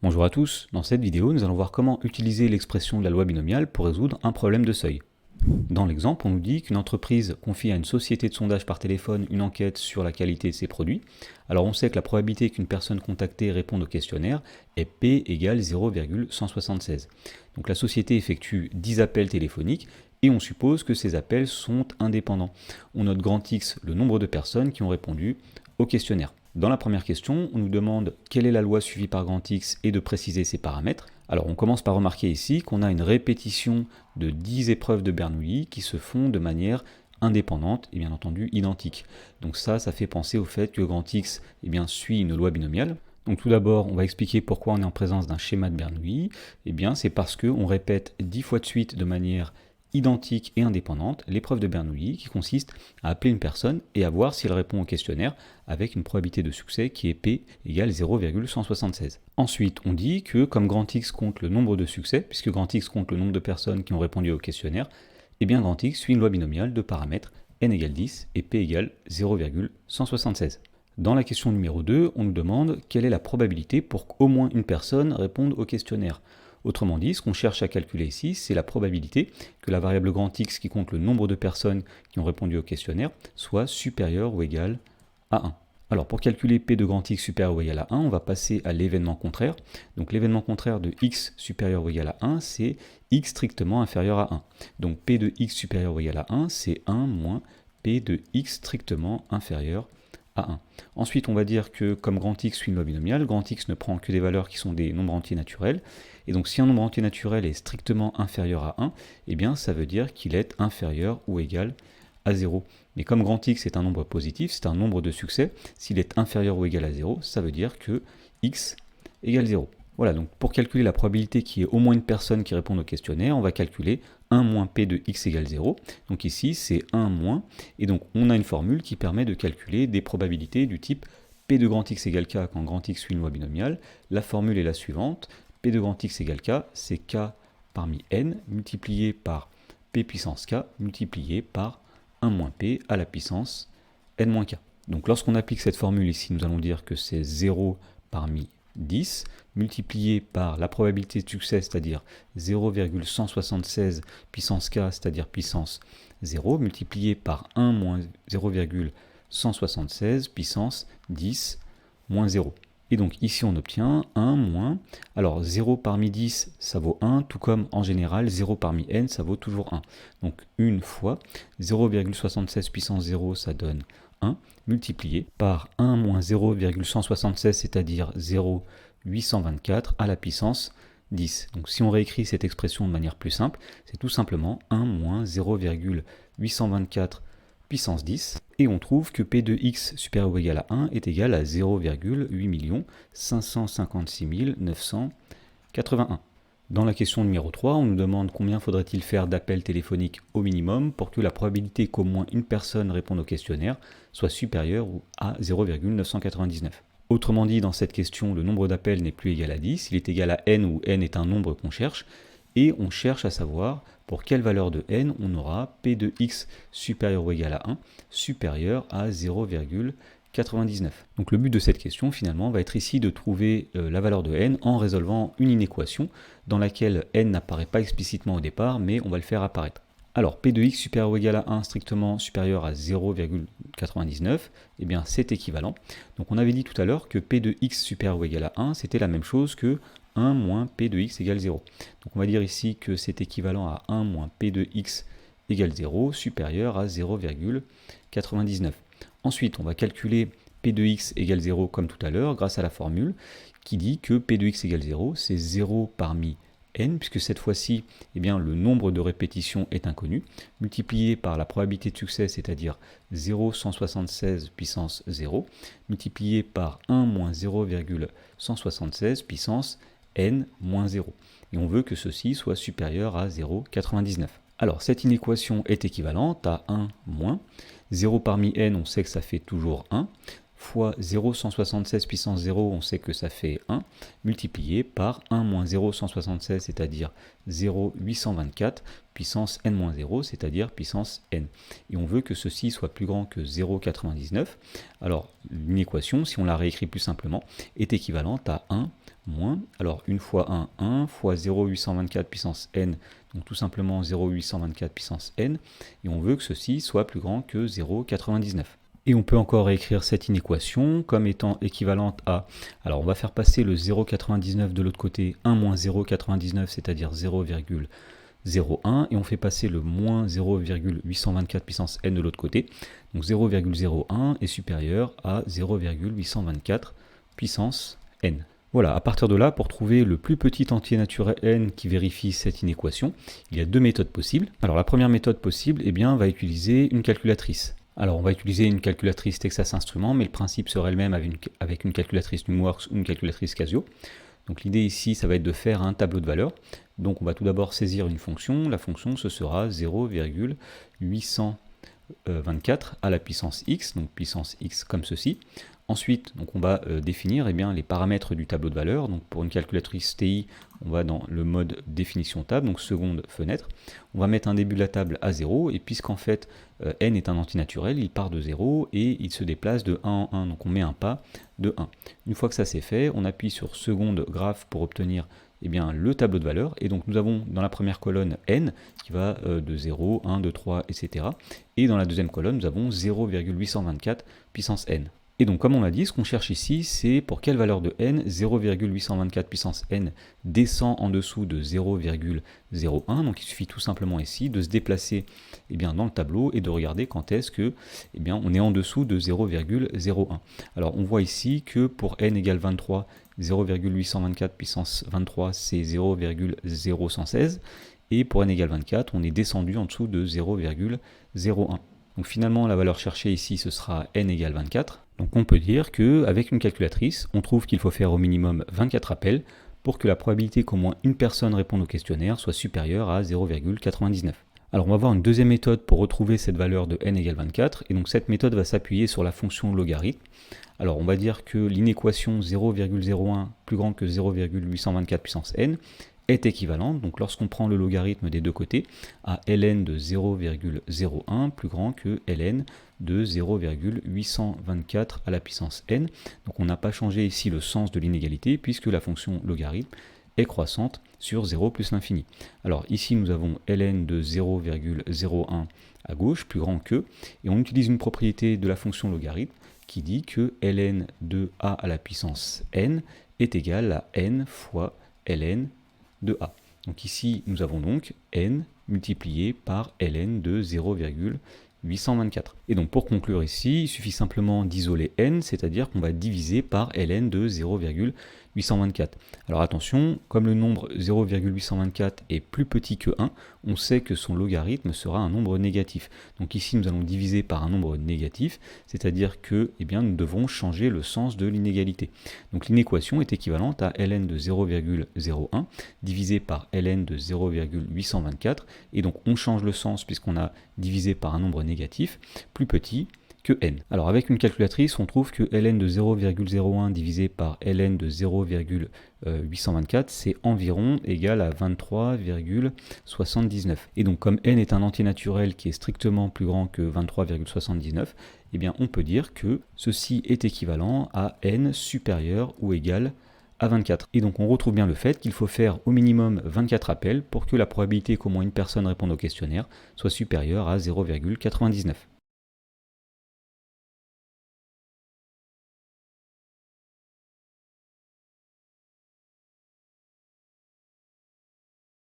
Bonjour à tous, dans cette vidéo nous allons voir comment utiliser l'expression de la loi binomiale pour résoudre un problème de seuil. Dans l'exemple, on nous dit qu'une entreprise confie à une société de sondage par téléphone une enquête sur la qualité de ses produits. Alors on sait que la probabilité qu'une personne contactée réponde au questionnaire est P égale 0,176. Donc la société effectue 10 appels téléphoniques et on suppose que ces appels sont indépendants. On note grand X le nombre de personnes qui ont répondu au questionnaire. Dans la première question, on nous demande quelle est la loi suivie par grand X et de préciser ses paramètres. Alors on commence par remarquer ici qu'on a une répétition de 10 épreuves de Bernoulli qui se font de manière indépendante et bien entendu identique. Donc ça fait penser au fait que grand X suit une loi binomiale. Donc tout d'abord, on va expliquer pourquoi on est en présence d'un schéma de Bernoulli. C'est parce qu'on répète 10 fois de suite de manière identique et indépendante l'épreuve de Bernoulli qui consiste à appeler une personne et à voir si elle répond au questionnaire avec une probabilité de succès qui est P égale 0,176. Ensuite, on dit que comme grand X compte le nombre de succès, puisque grand X compte le nombre de personnes qui ont répondu au questionnaire, grand X suit une loi binomiale de paramètres n égale 10 et P égale 0,176. Dans la question numéro 2, on nous demande quelle est la probabilité pour qu'au moins une personne réponde au questionnaire. Autrement dit, ce qu'on cherche à calculer ici, c'est la probabilité que la variable grand X qui compte le nombre de personnes qui ont répondu au questionnaire soit supérieure ou égale à 1. Alors pour calculer P de grand X supérieur ou égal à 1, on va passer à l'événement contraire. Donc l'événement contraire de X supérieur ou égal à 1, c'est X strictement inférieur à 1. Donc P de X supérieur ou égal à 1, c'est 1 moins P de X strictement inférieur à 1. Ensuite, on va dire que comme grand X suit une loi binomiale, grand X ne prend que des valeurs qui sont des nombres entiers naturels. Et donc si un nombre entier naturel est strictement inférieur à 1, ça veut dire qu'il est inférieur ou égal à 0. Mais comme grand X est un nombre positif, c'est un nombre de succès, s'il est inférieur ou égal à 0, ça veut dire que X égale 0. Voilà, donc pour calculer la probabilité qu'il y ait au moins une personne qui réponde au questionnaire, on va calculer 1 moins P de X égale 0. Donc ici, c'est 1 moins, et donc on a une formule qui permet de calculer des probabilités du type P de grand X égale K quand grand X suit une loi binomiale. La formule est la suivante, P de grand X égale K, c'est K parmi N multiplié par P puissance K multiplié par 1 moins P à la puissance N moins K. Donc lorsqu'on applique cette formule ici, nous allons dire que c'est 0 parmi 10 multiplié par la probabilité de succès, c'est-à-dire 0,176 puissance k, c'est-à-dire puissance 0, multiplié par 1 moins 0,176 puissance 10 moins 0. Et donc ici on obtient 1 moins, alors 0 parmi 10 ça vaut 1, tout comme en général 0 parmi n ça vaut toujours 1. Donc une fois 0,76 puissance 0 ça donne 1, multiplié par 1 moins 0,176, c'est-à-dire 0,824 à la puissance 10. Donc si on réécrit cette expression de manière plus simple, c'est tout simplement 1 moins 0,824 puissance 10, et on trouve que P de X supérieur ou égal à 1 est égal à 0,8 556 981. Dans la question numéro 3, on nous demande combien faudrait-il faire d'appels téléphoniques au minimum pour que la probabilité qu'au moins une personne réponde au questionnaire soit supérieure à 0,999. Autrement dit, dans cette question, le nombre d'appels n'est plus égal à 10, il est égal à n où n est un nombre qu'on cherche, et on cherche à savoir pour quelle valeur de n on aura P de X supérieur ou égal à 1 supérieur à 0,99. Donc le but de cette question finalement va être ici de trouver la valeur de n en résolvant une inéquation dans laquelle n n'apparaît pas explicitement au départ, mais on va le faire apparaître. Alors P de X supérieur ou égal à 1 strictement supérieur à 0,99, c'est équivalent. Donc on avait dit tout à l'heure que P de X supérieur ou égal à 1 c'était la même chose que 1 moins P de X égale 0. Donc on va dire ici que c'est équivalent à 1 moins P de X égale 0 supérieur à 0,99. Ensuite, on va calculer P de X égale 0 comme tout à l'heure grâce à la formule qui dit que P de X égale 0, c'est 0 parmi n, puisque cette fois-ci, le nombre de répétitions est inconnu, multiplié par la probabilité de succès, c'est-à-dire 0,176 puissance 0, multiplié par 1 moins 0,176 puissance n moins 0. Et on veut que ceci soit supérieur à 0,99. Alors, cette inéquation est équivalente à 1 moins 0 parmi n, on sait que ça fait toujours 1, fois 0,176 puissance 0, on sait que ça fait 1, multiplié par 1 moins 0,176, c'est-à-dire 0,824, puissance n-0, c'est-à-dire puissance n. Et on veut que ceci soit plus grand que 0,99. Alors, l'inéquation, si on la réécrit plus simplement, est équivalente à 1 moins, alors 1 fois 1 fois 0,824 puissance n, donc tout simplement 0,824 puissance n, et on veut que ceci soit plus grand que 0,99. Et on peut encore écrire cette inéquation comme étant équivalente à, alors on va faire passer le 0,99 de l'autre côté, 1 moins 0,99, c'est-à-dire 0,01, et on fait passer le moins 0,824 puissance n de l'autre côté, donc 0,01 est supérieur à 0,824 puissance n. Voilà, à partir de là, pour trouver le plus petit entier naturel n qui vérifie cette inéquation, il y a deux méthodes possibles. Alors la première méthode possible, va utiliser une calculatrice. Alors on va utiliser une calculatrice Texas Instruments, mais le principe serait le même avec une calculatrice Numworks ou une calculatrice Casio. Donc l'idée ici, ça va être de faire un tableau de valeurs. Donc on va tout d'abord saisir une fonction. La fonction, ce sera 0,824 à la puissance x, donc puissance x comme ceci. Ensuite, donc on va définir les paramètres du tableau de valeurs. Donc pour une calculatrice TI, on va dans le mode définition table, donc seconde fenêtre. On va mettre un début de la table à 0, et puisqu'en fait n est un antinaturel, il part de 0 et il se déplace de 1 en 1, donc on met un pas de 1. Une fois que ça c'est fait, on appuie sur seconde graphe pour obtenir le tableau de valeurs, et donc nous avons dans la première colonne n qui va de 0, 1, 2, 3, etc. Et dans la deuxième colonne, nous avons 0,824 puissance n. Et donc comme on l'a dit, ce qu'on cherche ici, c'est pour quelle valeur de n 0,824 puissance n descend en dessous de 0,01. Donc il suffit tout simplement ici de se déplacer dans le tableau et de regarder quand est-ce que on est en dessous de 0,01. Alors on voit ici que pour n égale 23, 0,824 puissance 23 c'est 0,0116, et pour n égale 24, on est descendu en dessous de 0,01. Donc finalement la valeur cherchée ici ce sera n égale 24. Donc on peut dire qu'avec une calculatrice, on trouve qu'il faut faire au minimum 24 appels pour que la probabilité qu'au moins une personne réponde au questionnaire soit supérieure à 0,99. Alors on va voir une deuxième méthode pour retrouver cette valeur de n égale 24, et donc cette méthode va s'appuyer sur la fonction logarithme. Alors on va dire que l'inéquation 0,01 plus grand que 0,824 puissance n est équivalente, donc lorsqu'on prend le logarithme des deux côtés, à ln de 0,01 plus grand que ln de 0,824 à la puissance n. Donc on n'a pas changé ici le sens de l'inégalité puisque la fonction logarithme est croissante sur 0 plus l'infini. Alors ici nous avons ln de 0,01 à gauche plus grand que, et on utilise une propriété de la fonction logarithme qui dit que ln de a à la puissance n est égal à n fois ln de a. Donc ici, nous avons donc n multiplié par ln de 0,824. Et donc pour conclure ici, il suffit simplement d'isoler n, c'est-à-dire qu'on va diviser par ln de 0,824. Alors attention, comme le nombre 0,824 est plus petit que 1, on sait que son logarithme sera un nombre négatif. Donc ici, nous allons diviser par un nombre négatif, c'est-à-dire que nous devons changer le sens de l'inégalité. Donc l'inéquation est équivalente à ln de 0,01 divisé par ln de 0,824, et donc on change le sens puisqu'on a divisé par un nombre négatif plus petit que n. Alors avec une calculatrice, on trouve que ln de 0,01 divisé par ln de 0,824, c'est environ égal à 23,79. Et donc comme n est un entier naturel qui est strictement plus grand que 23,79, on peut dire que ceci est équivalent à n supérieur ou égal à 24. Et donc on retrouve bien le fait qu'il faut faire au minimum 24 appels pour que la probabilité qu'au moins une personne réponde au questionnaire soit supérieure à 0,99.